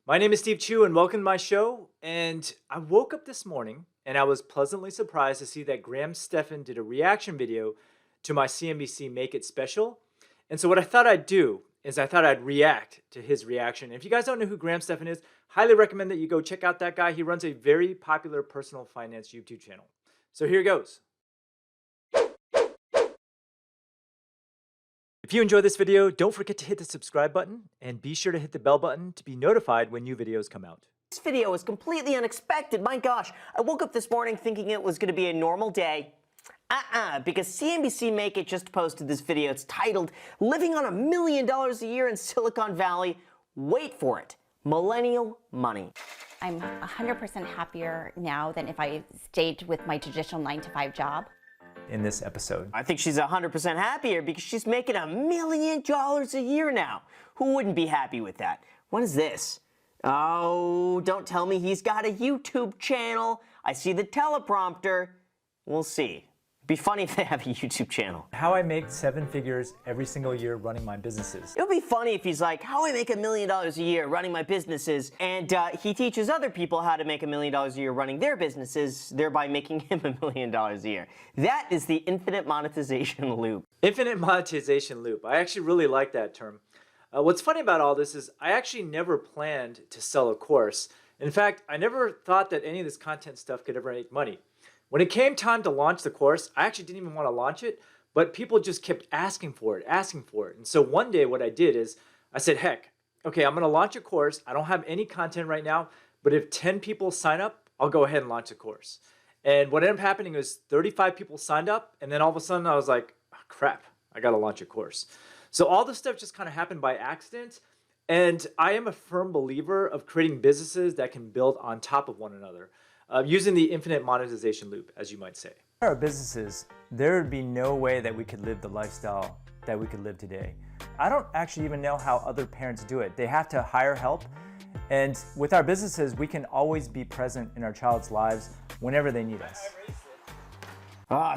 My name is Steve Chu and welcome to my show. And I woke up this morning and I was pleasantly surprised to see that Graham Stephan did a reaction video to my CNBC Make It special. And so what I thought I'd do is I thought I'd react to his reaction. If you guys don't know who Graham Stephan is, highly recommend that you go check out that guy. He runs a very popular personal finance YouTube channel. So here goes. If you enjoyed this video, don't forget to hit the subscribe button and be sure to hit the bell button to be notified when new videos come out. This video was completely unexpected. My gosh, I woke up this morning thinking it was going to be a normal day. Because CNBC Make It just posted this video. It's titled, Living on $1 Million a Year in Silicon Valley. Wait for it. Millennial Money. I'm 100% happier now than if I stayed with my traditional 9-to-5 job. In this episode, I think she's 100% happier because she's making $1 million a year now. Who wouldn't be happy with that? What is this? Oh, don't tell me he's got a YouTube channel. I see the teleprompter. We'll see. Be funny if they have a YouTube channel. how I make 7 figures every single year running my businesses. It would be funny if he's like, how I make $1 million a year running my businesses, and he teaches other people how to make $1 million a year running their businesses, thereby making him $1 million a year. That is the infinite monetization loop. Infinite monetization loop. I actually really like that term. What's funny about all this is I actually never planned to sell a course. In fact, I never thought that any of this content stuff could ever make money. When it came time to launch the course, I actually didn't even want to launch it, but people just kept asking for it. And so one day what I did is I said, heck, okay, I'm going to launch a course. I don't have any content right now, but if 10 people sign up, I'll go ahead and launch the course. And what ended up happening was 35 people signed up, and then all of a sudden I was like, oh, crap, I got to launch a course. So all this stuff just kind of happened by accident, and I am a firm believer of creating businesses that can build on top of one another. Using the infinite monetization loop, as you might say. Our businesses, there would be no way that we could live the lifestyle that we could live today. I don't actually even know how other parents do it. They have to hire help. And with our businesses, we can always be present in our child's lives whenever they need us.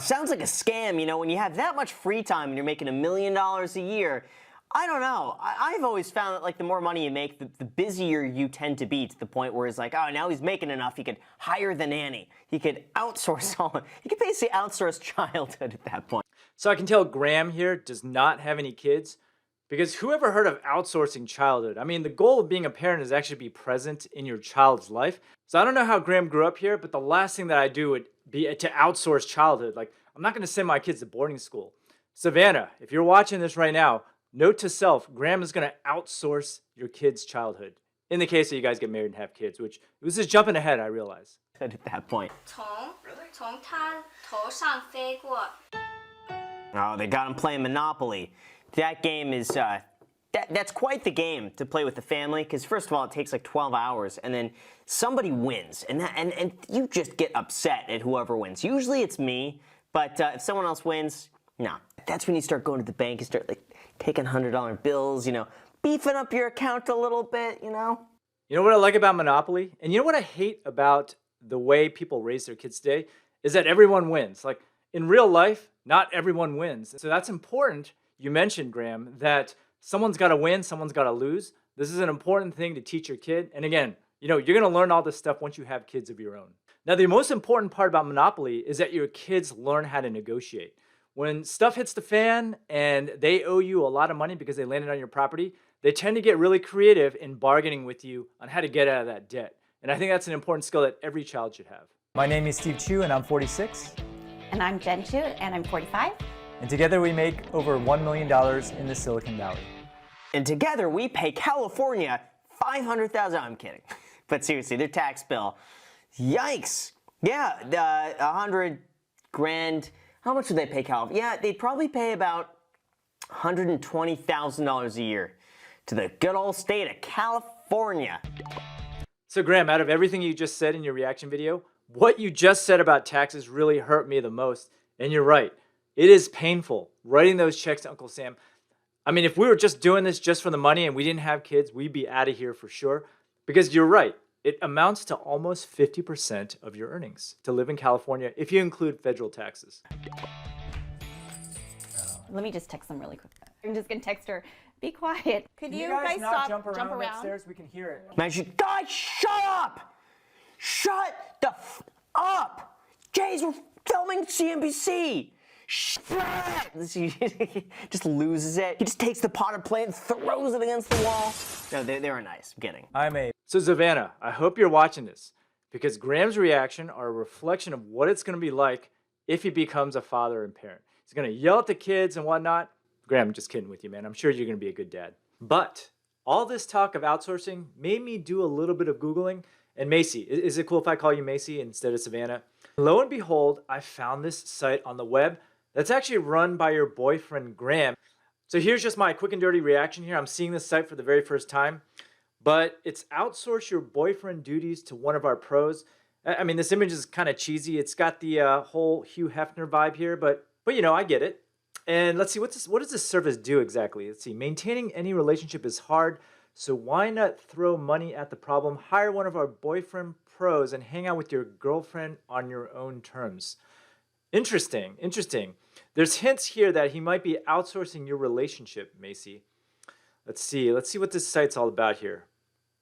Sounds like a scam, you know, when you have that much free time and you're making $1 million a year. I don't know. I've always found that, like, the more money you make, the busier you tend to be, to the point where it's like, oh, now he's making enough. He could hire the nanny. He could outsource all. He could basically outsource childhood at that point. So I can tell Graham here does not have any kids, because who ever heard of outsourcing childhood? I mean, the goal of being a parent is actually to be present in your child's life. So I don't know how Graham grew up here, but the last thing that I do would be to outsource childhood. Like, I'm not going to send my kids to boarding school. Savannah, if you're watching this right now, note to self, Graham is going to outsource your kid's childhood. In the case that you guys get married and have kids, which this is jumping ahead, I realize. At that point. Oh, they got him playing Monopoly. That game is, that's quite the game to play with the family, because first of all, it takes like 12 hours, and then somebody wins, and you just get upset at whoever wins. Usually it's me, but if someone else wins, no. That's when you start going to the bank and start, like, taking $100 bills, you know, beefing up your account a little bit, you know? You know what I like about Monopoly? And you know what I hate about the way people raise their kids today? Is that everyone wins. Like, in real life, not everyone wins. So that's important. You mentioned, Graham, that someone's got to win, someone's got to lose. This is an important thing to teach your kid. And again, you know, you're going to learn all this stuff once you have kids of your own. Now, the most important part about Monopoly is that your kids learn how to negotiate. When stuff hits the fan and they owe you a lot of money because they landed on your property, they tend to get really creative in bargaining with you on how to get out of that debt. And I think that's an important skill that every child should have. My name is Steve Chu and I'm 46. And I'm Jen Chu and I'm 45. And together we make over $1 million in the Silicon Valley. And together we pay California $500,000. I'm kidding. But seriously, their tax bill, yikes. Yeah, 100 grand. How much would they pay California? Yeah, they'd probably pay about $120,000 a year to the good old state of California. So Graham, out of everything you just said in your reaction video, what you just said about taxes really hurt me the most. And you're right. It is painful writing those checks to Uncle Sam. I mean, if we were just doing this just for the money and we didn't have kids, we'd be out of here for sure. Because you're right. It amounts to almost 50% of your earnings to live in California if you include federal taxes. Let me just text them really quick. I'm just going to text her Be quiet. Could you guys stop, jump around around? upstairs? We can hear it. Imagine, guys, shut up! Shut the up! Jays, we're filming CNBC. He just loses it. He just takes the potted plant and throws it against the wall. No, they were nice. I'm kidding. So Savannah, I hope you're watching this because Graham's reaction are a reflection of what it's going to be like if he becomes a father and parent. He's going to yell at the kids and whatnot. Graham, I'm just kidding with you, man. I'm sure you're going to be a good dad. But all this talk of outsourcing made me do a little bit of Googling. And Macy, is it cool if I call you Macy instead of Savannah? Lo and behold, I found this site on the web that's actually run by your boyfriend, Graham. So here's just my quick and dirty reaction here. I'm seeing this site for the very first time, but it's outsource your boyfriend duties to one of our pros. I mean, this image is kind of cheesy. It's got the whole Hugh Hefner vibe here, but you know, I get it. And let's see, what does this service do exactly? Let's see, maintaining any relationship is hard, so why not throw money at the problem? Hire one of our boyfriend pros and hang out with your girlfriend on your own terms. Interesting, interesting. There's hints here that he might be outsourcing your relationship, Macy. Let's see what this site's all about here.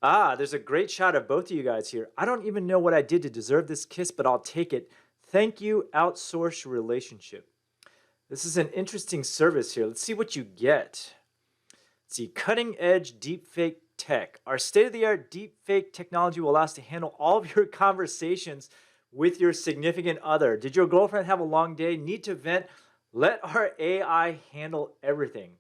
Ah, there's a great shot of both of you guys here. I don't even know what I did to deserve this kiss, but I'll take it. Thank you, outsource your relationship. This is an interesting service here. Let's see what you get. Let's see, cutting edge deepfake tech. Our state-of-the-art deepfake technology will allow us to handle all of your conversations with your significant other. Did your girlfriend have a long day? Need to vent? Let our AI handle everything.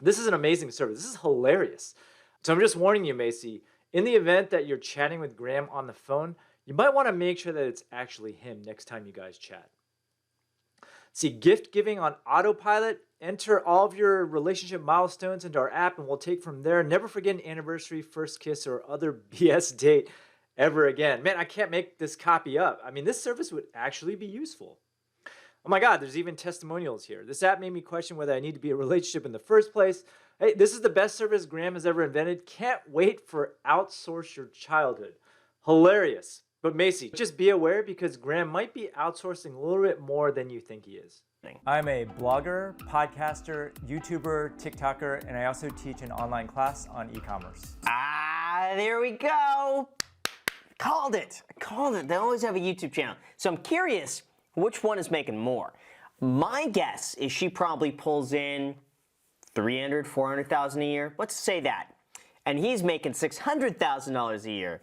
This is an amazing service. This is hilarious. So I'm just warning you, Macy, in the event that you're chatting with Graham on the phone, you might want to make sure that it's actually him next time you guys chat. See, gift giving on autopilot. Enter all of your relationship milestones into our app and we'll take from there. Never forget an anniversary, first kiss, or other BS date ever again. Man, I can't make this copy up. I mean, this service would actually be useful. Oh my God, there's even testimonials here. This app made me question whether I need to be in a relationship in the first place. Hey, this is the best service Graham has ever invented. Can't wait for outsource your childhood. Hilarious. But Macy, just be aware because Graham might be outsourcing a little bit more than you think he is. I'm a blogger, podcaster, YouTuber, TikToker, and I also teach an online class on e-commerce. Ah, there we go. Called it. I called it. They always have a YouTube channel. So I'm curious, which one is making more? My guess is she probably pulls in $300,000, $400,000 a year. Let's say that. And he's making $600,000 a year.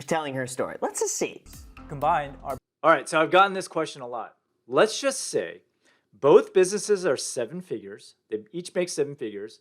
Telling her story. Let's just see. Combined are... All right, so I've gotten this question a lot. Let's just say both businesses are 7 figures. They each make 7 figures.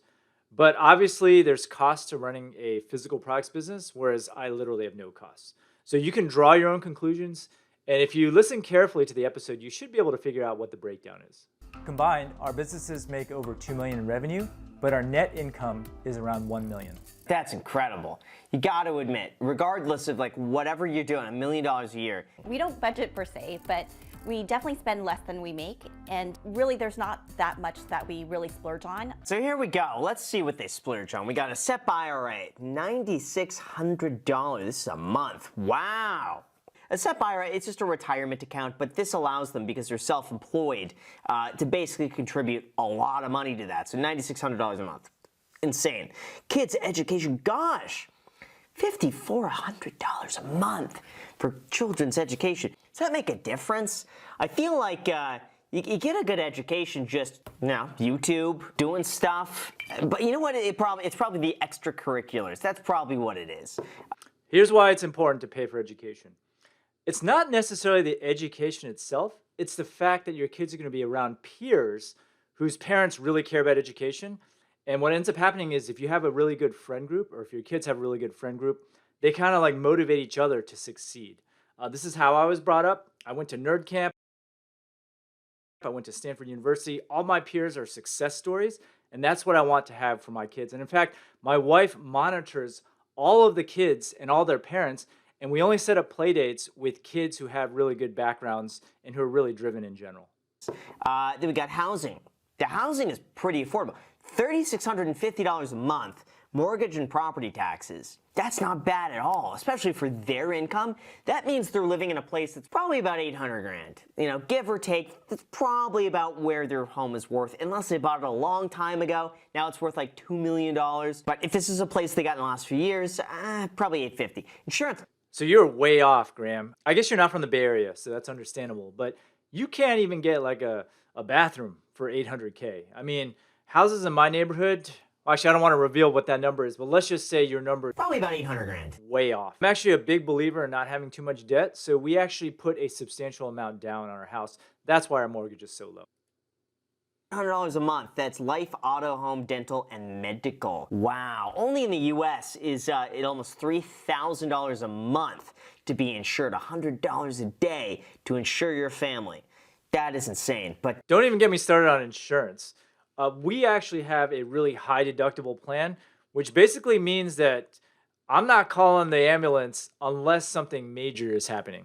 But obviously there's cost to running a physical products business, whereas I literally have no costs. So you can draw your own conclusions. And if you listen carefully to the episode, you should be able to figure out what the breakdown is. Combined, our businesses make over $2 million in revenue, but our net income is around $1 million. That's incredible. You got to admit, regardless of like whatever you're doing, $1 million a year. We don't budget per se, but we definitely spend less than we make. And really, there's not that much that we really splurge on. So here we go. Let's see what they splurge on. We got a SEP IRA, $9,600. This is a month. Wow. A SEP IRA, it's just a retirement account, but this allows them, because they're self-employed, to basically contribute a lot of money to that. So $9,600 a month. Insane. Kids' education, gosh, $5,400 a month for children's education. Does that make a difference? I feel like you get a good education just, YouTube, doing stuff. But you know what? It's probably the extracurriculars. That's probably what it is. Here's why it's important to pay for education. It's not necessarily the education itself. It's the fact that your kids are going to be around peers whose parents really care about education. And what ends up happening is if you have a really good friend group, or if your kids have a really good friend group, they kind of like motivate each other to succeed. This is how I was brought up. I went to nerd camp. I went to Stanford University. All my peers are success stories, and that's what I want to have for my kids. And in fact, my wife monitors all of the kids and all their parents, and we only set up play dates with kids who have really good backgrounds and who are really driven in general. Then we got housing. The housing is pretty affordable. $3,650 a month mortgage and property taxes. That's not bad at all, especially for their income. That means they're living in a place that's probably about 800 grand. You know, give or take, that's probably about where their home is worth, unless they bought it a long time ago. Now it's worth like $2 million. But if this is a place they got in the last few years, probably 850. Insurance. So you're way off, Graham. I guess you're not from the Bay Area, so that's understandable. But you can't even get like a bathroom for $800K. I mean, houses in my neighborhood, actually, I don't want to reveal what that number is, but let's just say your number is Probably about 800 grand. way off. I'm actually a big believer in not having too much debt, so we actually put a substantial amount down on our house. That's why our mortgage is so low. $100 a month. That's life, auto, home, dental, and medical. Wow. Only in the U.S. is it almost $3,000 a month to be insured. $100 a day to insure your family. That is insane. But Don't even get me started on insurance. We actually have a really high deductible plan, which basically means that I'm not calling the ambulance unless something major is happening.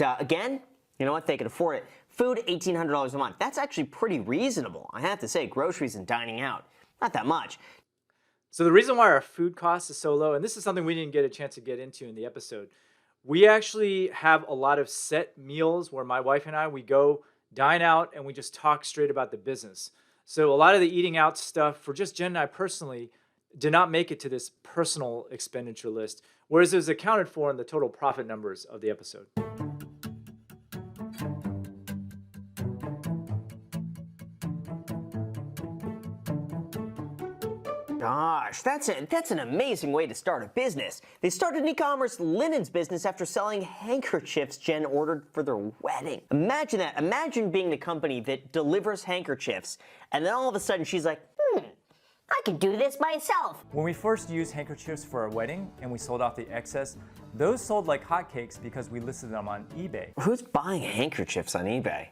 again, you know what? They can afford it. Food, $1,800 a month. That's actually pretty reasonable. I have to say, groceries and dining out, not that much. So the reason why our food cost is so low, and this is something we didn't get a chance to get into in the episode, we actually have a lot of set meals where my wife and I, we go dine out and we just talk straight about the business. So a lot of the eating out stuff for just Jen and I personally did not make it to this personal expenditure list, whereas it was accounted for in the total profit numbers of the episode. Gosh, that's an amazing way to start a business. They started an e-commerce linens business after selling handkerchiefs Jen ordered for their wedding. Imagine that. Imagine being the company that delivers handkerchiefs, and then all of a sudden she's like, I could do this myself. When we first used handkerchiefs for our wedding and we sold off the excess, those sold like hotcakes because we listed them on eBay. Who's buying handkerchiefs on eBay?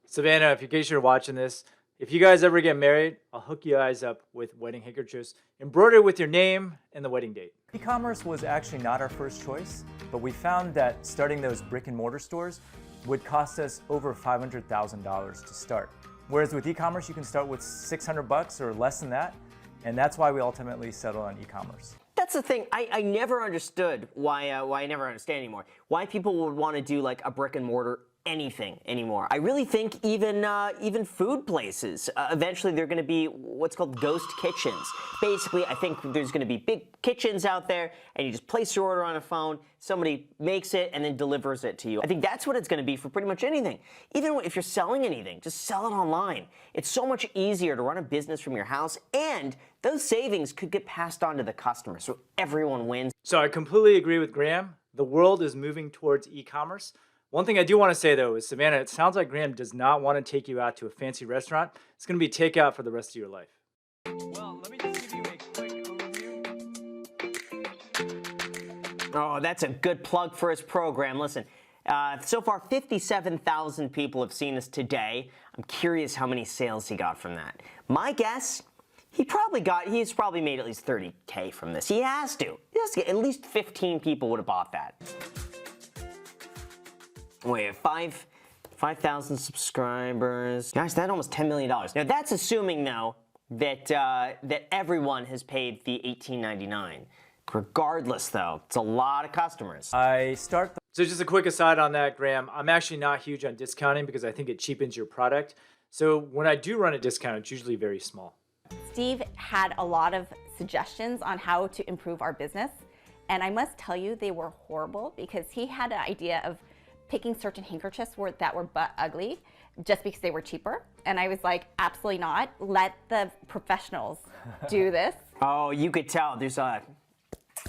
Savannah, if in case you're watching this, if you guys ever get married, I'll hook you guys up with wedding handkerchiefs embroidered with your name and the wedding date. E-commerce was actually not our first choice, but we found that starting those brick and mortar stores would cost us over $500,000 to start. Whereas with e-commerce, you can start with $600 or less than that, and that's why we ultimately settled on e-commerce. That's the thing. I never understood why I never understand anymore. Why people would want to do like a brick and mortar anything anymore. I really think even food places, eventually they're going to be what's called ghost kitchens. Basically, I think there's going to be big kitchens out there, and you just place your order on a phone, somebody makes it and then delivers it to you. I think that's what it's going to be for pretty much anything. Even if you're selling anything, just sell it online. It's so much easier to run a business from your house, and those savings could get passed on to the customer, so everyone wins. So I completely agree with Graham. The world is moving towards e-commerce. One thing I do want to say, though, is, Savannah, it sounds like Graham does not want to take you out to a fancy restaurant. It's going to be takeout for the rest of your life. Well, let me just give you a quick overview. Oh, that's a good plug for his program. Listen, so far 57,000 people have seen this today. I'm curious how many sales he got from that. My guess, he's probably made at least 30K from this. He has to. At least 15 people would have bought that. Wait, 5,000 subscribers. Gosh, that's almost $10 million. Now that's assuming, though, that everyone has paid the $18.99. Regardless, though, it's a lot of customers. So just a quick aside on that, Graham. I'm actually not huge on discounting because I think it cheapens your product. So when I do run a discount, it's usually very small. Steve had a lot of suggestions on how to improve our business, and I must tell you they were horrible because he had an idea of picking certain handkerchiefs that were butt ugly just because they were cheaper. And I was like, absolutely not. Let the professionals do this. Oh, you could tell. There's like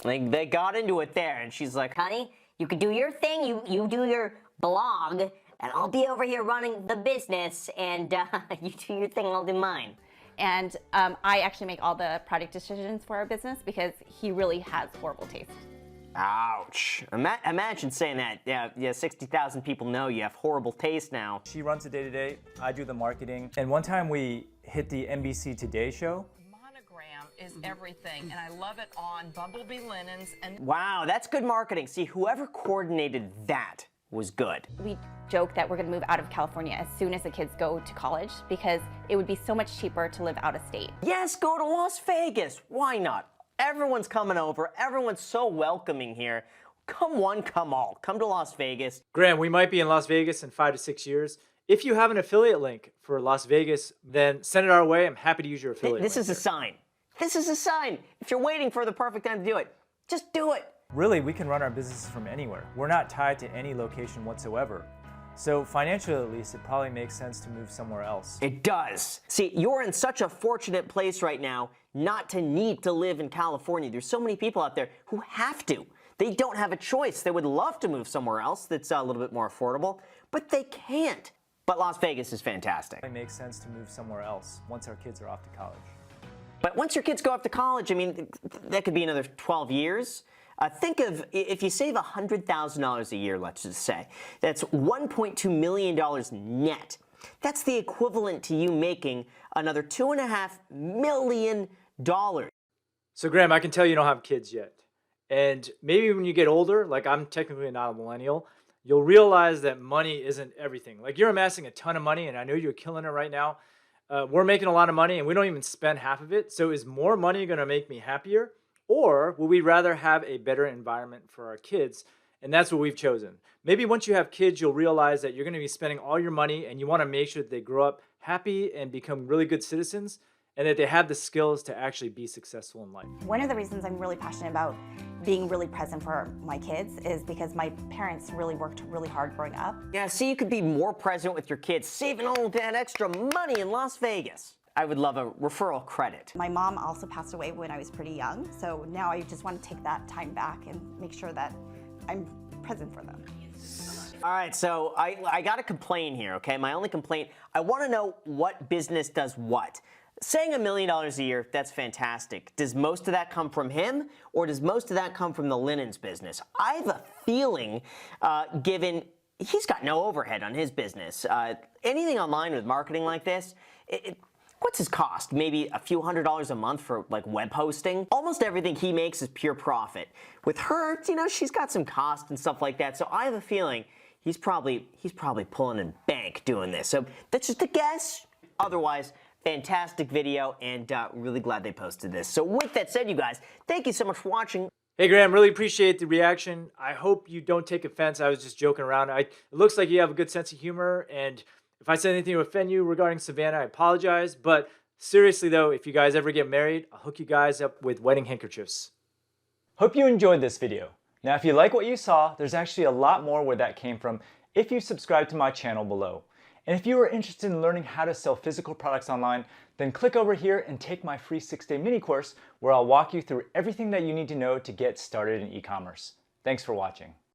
they got into it there, and she's like, honey, you could do your thing, you do your blog, and I'll be over here running the business, and you do your thing, I'll do mine. And I actually make all the product decisions for our business because he really has horrible taste. ouch. Imagine saying that. Yeah, 60,000 people know you have horrible taste now. She runs the day-to-day, I do the marketing. And one time we hit the NBC Today show. Monogram is everything, and I love it on Bumblebee linens. And wow, that's good marketing. See, whoever coordinated that was good. We joke that we're going to move out of California as soon as the kids go to college because it would be so much cheaper to live out of state. Yes, go to Las Vegas. Why not? Everyone's coming over. Everyone's so welcoming here. Come one, come all. Come to Las Vegas. Graham, we might be in Las Vegas in 5 to 6 years. If you have an affiliate link for Las Vegas, then send it our way. I'm happy to use your affiliate This link is a sign. This is a sign. If you're waiting for the perfect time to do it, just do it. Really, we can run our businesses from anywhere. We're not tied to any location whatsoever. So financially, at least, it probably makes sense to move somewhere else. It does. See, you're in such a fortunate place right now not to need to live in California. There's so many people out there who have to. They don't have a choice. They would love to move somewhere else that's a little bit more affordable, but they can't. But Las Vegas is fantastic. It makes sense to move somewhere else once our kids are off to college. But once your kids go off to college, I mean, that could be another 12 years. Think of if you save $100,000 a year, let's just say, that's $1.2 million net. That's the equivalent to you making another $2.5 million. So Graham, I can tell you don't have kids yet. And maybe when you get older, like I'm technically not a millennial, you'll realize that money isn't everything. Like you're amassing a ton of money, and I know you're killing it right now. We're making a lot of money, and we don't even spend half of it. So is more money going to make me happier? Or would we rather have a better environment for our kids? And that's what we've chosen. Maybe once you have kids, you'll realize that you're going to be spending all your money, and you want to make sure that they grow up happy and become really good citizens, and that they have the skills to actually be successful in life. One of the reasons I'm really passionate about being really present for my kids is because my parents really worked really hard growing up. Yeah, see, you could be more present with your kids, saving all that extra money in Las Vegas. I would love a referral credit. My mom also passed away when I was pretty young, so now I just want to take that time back and make sure that I'm present for them. All right, so I got to complain here, okay? My only complaint, I want to know what business does what. Saying $1 million a year, that's fantastic. Does most of that come from him, or does most of that come from the linens business? I have a feeling, given he's got no overhead on his business, anything online with marketing like this, what's his cost? Maybe a few $100s a month for like web hosting? Almost everything he makes is pure profit. With her, you know, she's got some cost and stuff like that, so I have a feeling he's probably pulling in bank doing this. So that's just a guess. Otherwise, fantastic video, and really glad they posted this. So with that said, you guys, thank you so much for watching. Hey Graham, really appreciate the reaction. I hope you don't take offense. I was just joking around. It looks like you have a good sense of humor, and if I said anything to offend you regarding Savannah, I apologize. But seriously though, if you guys ever get married, I'll hook you guys up with wedding handkerchiefs. Hope you enjoyed this video. Now if you like what you saw, there's actually a lot more where that came from if you subscribe to my channel below. And if you are interested in learning how to sell physical products online, then click over here and take my free 6-day mini course where I'll walk you through everything that you need to know to get started in e-commerce. Thanks for watching.